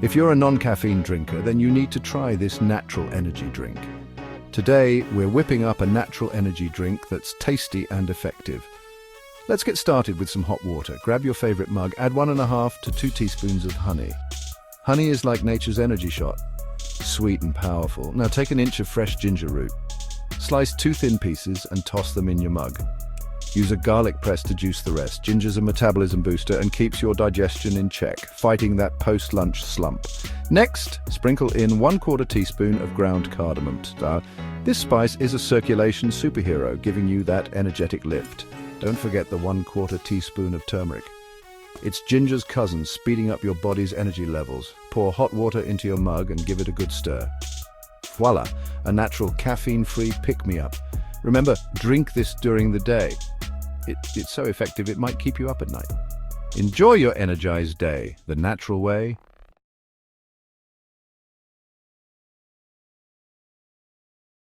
If you're a non-caffeine drinker, then you need to try this natural energy drink. Today, we're whipping up a natural energy drink that's tasty and effective. Let's get started with some hot water. Grab your favorite mug, add 1.5 to 2 teaspoons of honey. Honey is like nature's energy shot, sweet and powerful. Now take an inch of fresh ginger root. Slice 2 thin pieces and toss them in your mug. Use a garlic press to juice the rest. Ginger's a metabolism booster and keeps your digestion in check, fighting that post-lunch slump. Next, sprinkle in 1/4 teaspoon of ground cardamom. This spice is a circulation superhero, giving you that energetic lift. Don't forget the 1/4 teaspoon of turmeric. It's ginger's cousin, speeding up your body's energy levels. Pour hot water into your mug and give it a good stir. Voila, a natural caffeine-free pick-me-up. Remember, drink this during the day. It's so effective it might keep you up at night. Enjoy your energized day the natural way.